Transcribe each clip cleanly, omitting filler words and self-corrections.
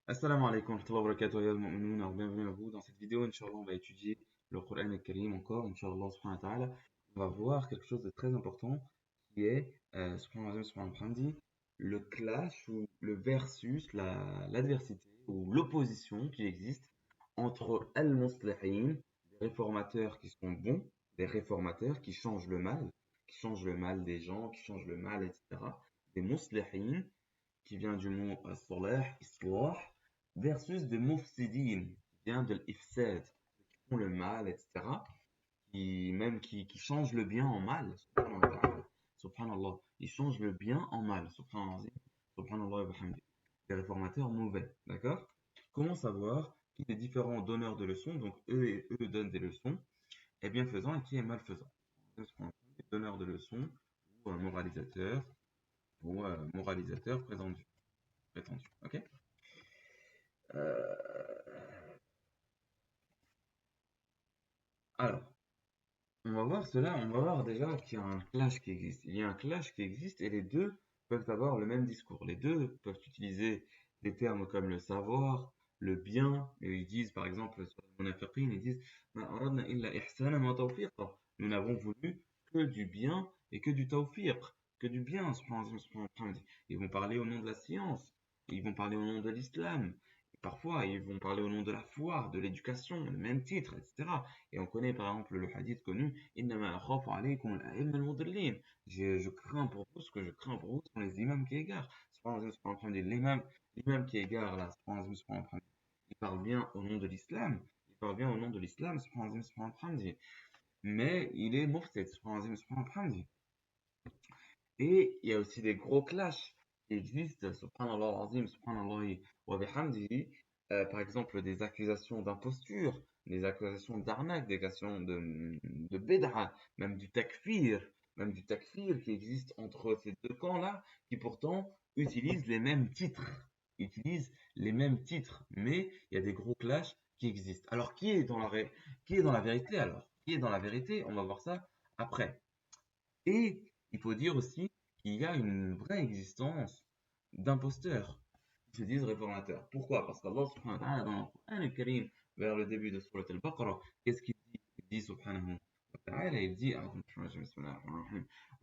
Assalamu alaikum wa rahmatullahi wa barakatuh, ya al-mu'minun, alors bienvenue à vous. Dans cette vidéo, Inch'Allah, on va étudier le Coran al-Karim encore, Inch'Allah, subhanahu wa ta'ala. On va voir quelque chose de très important qui est, subhanahu wa ta'ala, le clash ou le versus, l'adversité ou l'opposition qui existe entre al-muslihin, des réformateurs qui sont bons, des réformateurs qui changent le mal des gens, qui changent le mal, etc. Des muslihin, qui vient du mot salah, islah, versus des mufsidin, qui vient de l'ifsad, qui font le mal, etc., qui changent le bien en mal, subhanallah, subhanallah. Ils changent le bien en mal, subhanallah, subhanallah wa bihamdi. Les réformateurs mauvais, d'accord? Comment savoir qui est différent donneurs de leçons, donc eux donnent des leçons, est bienfaisant et qui est malfaisant? Donneurs de leçons ou moralisateur prétendu, ok? Euh, alors, on va voir cela, on va voir déjà qu'il y a un clash qui existe. Il y a un clash qui existe et les deux peuvent avoir le même discours. Les deux peuvent utiliser des termes comme le savoir, le bien. Et ils disent, par exemple, sur les munafiqin, ils disent "Ma aradna illa ihsanan wa tawfiqa." Nous n'avons voulu que du bien et que du tawfiq, que du bien. Ils vont parler au nom de la science, ils vont parler au nom de l'islam. Parfois, ils vont parler au nom de la foi, de l'éducation, le même titre, etc. Et on connaît par exemple le hadith connu "Innama akhafu alaykum al-a'imma al-mudillin." Je crains pour vous, ce que je crains pour vous sont les imams qui égarent. L'imam qui égare là, il parle bien au nom de l'islam, il parle bien au nom de l'islam, mais il est mufsid, et il y a aussi des gros clashs qui existent, subhanallah al-azim, subhanallah wa bihamdihi, par exemple des accusations d'imposture, des accusations d'arnaque, des accusations de bid'a, même du takfir qui existe entre ces deux camps-là, qui pourtant utilisent les mêmes titres, mais il y a des gros clashs qui existent. Alors qui est dans la vérité alors? Qui est dans la vérité? On va voir ça après. Et il faut dire aussi qu'il y a une vraie existence d'imposteurs qui se disent réformateurs. Pourquoi? Parce qu'Allah subhanahu wa ta'ala dans le Coran al-Karim, vers le début de Surat al-Baqarah, qu'est-ce qu'il dit? Il dit subhanahu wa ta'ala, il dit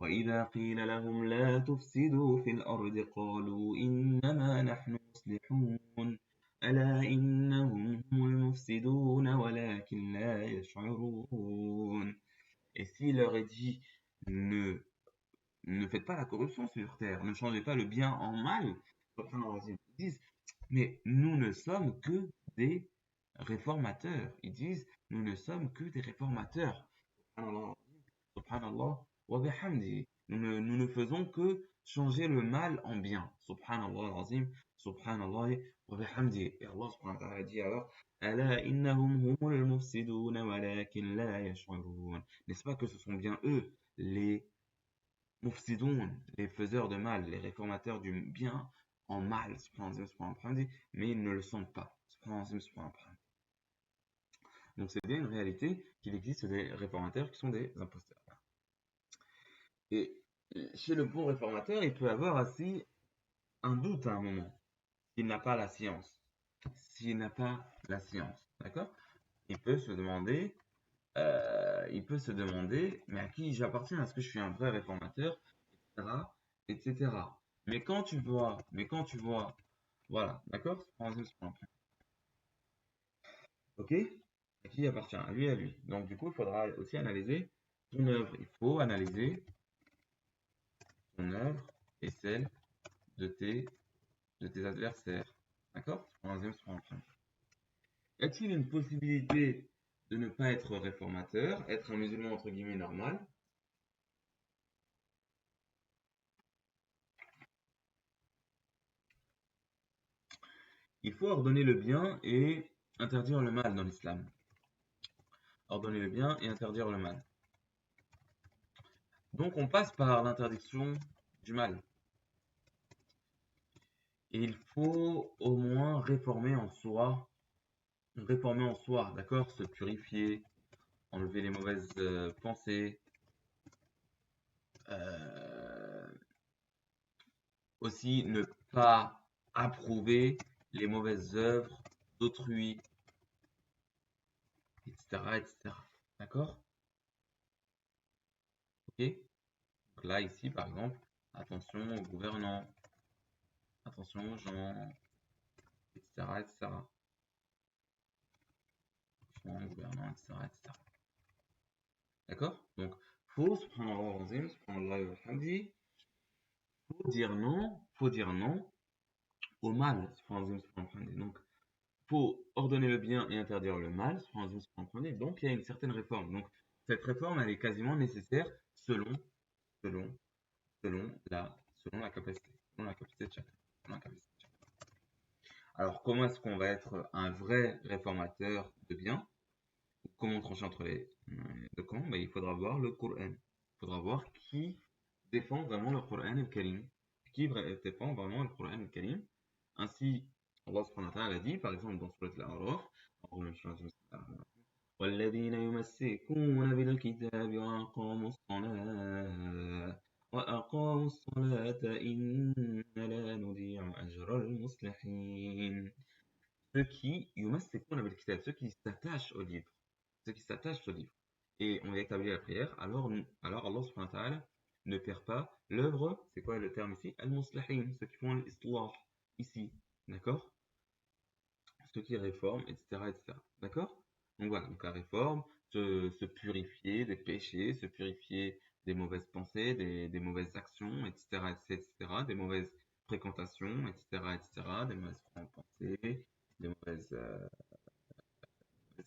وَإِذَا قِيلَ لَهُمْ لَا تُفْسِدُوا فِي الْأَرْضِ قَالُوا إِنَّمَا نَحْنُ مُصْلِحُونَ أَلَا إِنَّهُمْ هُمُ الْمُفْسِدُونَ وَلَكِنْ لَا يَشْعُرُونَ. Et s'il leur est dit, ne, ne faites pas la corruption sur terre, ne changez pas le bien en mal, ils disent, mais nous ne sommes que des réformateurs. Ils disent, nous ne sommes que des réformateurs. Subhanallah wa bihamdi. Nous ne faisons que changer le mal en bien. Subhanallah azim, subhanallah wa bihamdi. Et Allah subhanahu wa ta'ala dit alors, Ala innahum humul mufsidun walakin la yash'urun. N'est-ce pas que ce sont bien eux, les mufsidun, les faiseurs de mal, les réformateurs du bien en mal, subhanallah, mais ils ne le sont pas. Subhanallah. Donc c'est bien une réalité qu'il existe des réformateurs qui sont des imposteurs. Et chez le bon réformateur, il peut avoir aussi un doute à un moment, s'il n'a pas la science. S'il n'a pas la science, d'accord? Il peut se demander, mais à qui j'appartiens? Est-ce que je suis un vrai réformateur? Etc. etc. Voilà, d'accord? Ok? À qui il appartient? À lui et à lui. Donc du coup, il faudra aussi analyser ton œuvre. Il faut analyser ton œuvre et celle de tes adversaires. D'accord? Y a-t-il une possibilité de ne pas être réformateur, être un musulman entre guillemets normal? Il faut ordonner le bien et interdire le mal dans l'islam. Ordonner le bien et interdire le mal. Donc on passe par l'interdiction du mal. Et il faut au moins réformer en soi, d'accord? Se purifier, enlever les mauvaises pensées, euh, aussi ne pas approuver les mauvaises œuvres d'autrui, etc., etc. D'accord? Ok? Donc là, ici, par exemple, attention aux gouvernants, attention aux gens, etc., etc. Attention aux gouvernants, etc., etc. D'accord? Donc, faut, subhanallah al-azim, subhanallah wa faut dire non au mal, subhanallah al-azim, subhanallah al-hamdi. Donc, faut ordonner le bien et interdire le mal, subhanallah al-azim, subhanallah al-hamdi. Donc, il y a une certaine réforme. Donc, cette réforme, elle est quasiment nécessaire selon, selon, selon la capacité, selon la capacité de chacun. Selon la capacité de chacun. Alors, comment est-ce qu'on va être un vrai réformateur de bien? Comment trancher entre les deux camps? Ben, il faudra voir le Coran. Il faudra voir qui défend vraiment le Coran al-Karim. Défend vraiment le Coran al-Karim. Ainsi, Allah subhanahu wa ta'ala a dit, par exemple, dans Surat Al-A'raf, والذين يمسكون بالكتاب وأقاموا الصلاة إنا لا نضيع أجر المصلحين. Ceux qui يمسكون بالكتاب, ceux qui s'attachent au livre, ceux qui s'attachent au livre. Et on va établir la prière, alors Allah subhanahu wa ta'ala ne perd pas l'œuvre, c'est quoi le terme ici? Al-Muslahin, ceux qui font l'islah, ici, d'accord? Ceux qui réforment, etc., etc. D'accord? Donc voilà, donc la réforme, se purifier des péchés, se purifier des mauvaises pensées, des mauvaises actions, etc., etc., des mauvaises fréquentations, etc., etc., des mauvaises pensées, des mauvaises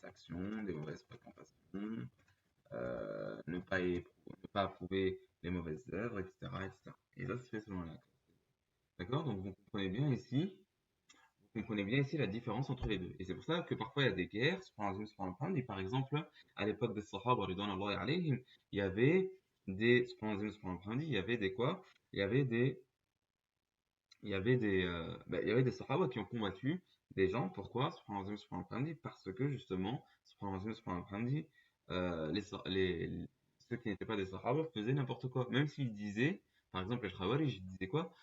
actions, des mauvaises fréquentations, ne pas approuver les mauvaises œuvres, etc., etc. Et ça se fait selon la. D'accord? Donc vous comprenez bien ici la différence entre les deux. Et c'est pour ça que parfois il y a des guerres, et par exemple, à l'époque des Sahaba, ridwanullahi alayhim, il y avait il y avait des quoi? Il y avait des, il y avait des Sahaba qui ont combattu des gens. Pourquoi? Parce que justement, ceux qui n'étaient pas des Sahaba faisaient n'importe quoi. Même s'ils disaient, par exemple, les Khawarij, ils disaient quoi?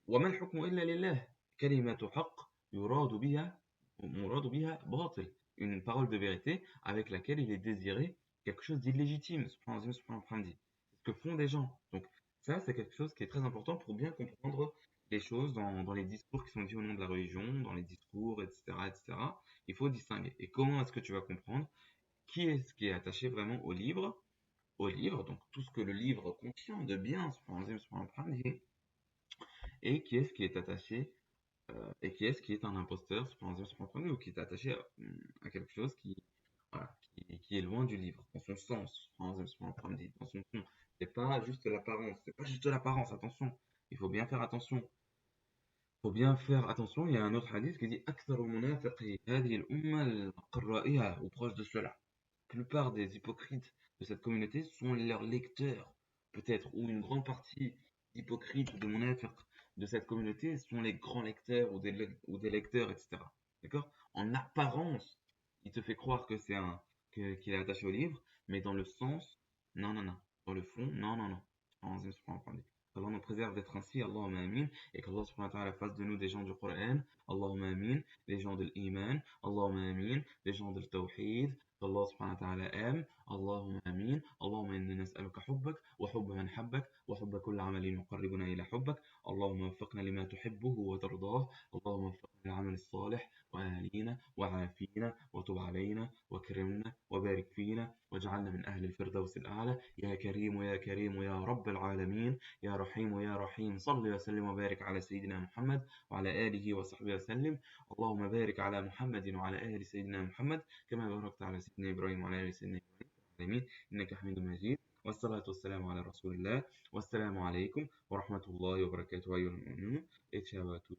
وَمَا الْحُكْمُ إِلَّا لِلَّهِ كَلِمَةُ حَقٍّ يُرَادُ بِهَا باطِل. Une parole de vérité avec laquelle il est désiré quelque chose d'illégitime. C'est ce que font des gens. Donc ça, c'est quelque chose qui est très important pour bien comprendre les choses dans les discours qui sont dits au nom de la religion, dans les discours, etc., etc. Il faut distinguer. Et comment est-ce que tu vas comprendre qui est-ce qui est attaché vraiment au livre, donc tout ce que le livre contient de bien, et qui est-ce qui est attaché et qui est-ce qui est un imposteur, ou qui est attaché à quelque chose voilà, qui est loin du livre, dans son sens, dans son fond. C'est pas juste l'apparence, c'est pas juste l'apparence, attention. Il faut bien faire attention. Il faut bien faire attention. Il y a un autre hadith qui dit أكثر منافقي هذه الأمة القرائها, ou proche de cela. La plupart des hypocrites de cette communauté sont leurs lecteurs, peut-être, ou une grande partie d'hypocrites de de cette communauté sont les grands lecteurs ou des lecteurs, etc. D'accord? En apparence, il te fait croire que qu'il est attaché au livre, mais dans le sens, non, non, non. Dans le fond, non, non, non. Allah nous préserve d'être ainsi, Allahumma amin, et qu'Allah subhanahu wa ta'ala fasse de nous des gens du Coran, Allahumma amin, les gens de l'iman, Allahumma amin, les gens de tawhid, qu'Allah subhanahu wa ta'ala aime, Allahumma amin, Allahumma inna nas'aluka hubbak, wa hubba man habbak, wa hubba kulli amalin yuqarribuna ila hubbak, Allahumma wafiqna lima tuhibbuhu wa tardah, Allahumma wafiqna lil amal الصالح وأهلينا وعافينا وتب علينا وكرمنا وبارك فينا واجعلنا من أهل الفردوس الأعلى يا كريم يا كريم يا رب العالمين يا رحيم يا رحيم صل وسلم وبارك على سيدنا محمد وعلى آله وصحبه وسلم اللهم بارك على محمد وعلى آل سيدنا محمد كما باركت على سيدنا إبراهيم وعلى آل سيدنا إبراهيم إنك حميد مجيد والصلاة والسلام على رسول الله والسلام عليكم ورحمة الله وبركاته أيها المؤمنون et ciao à tous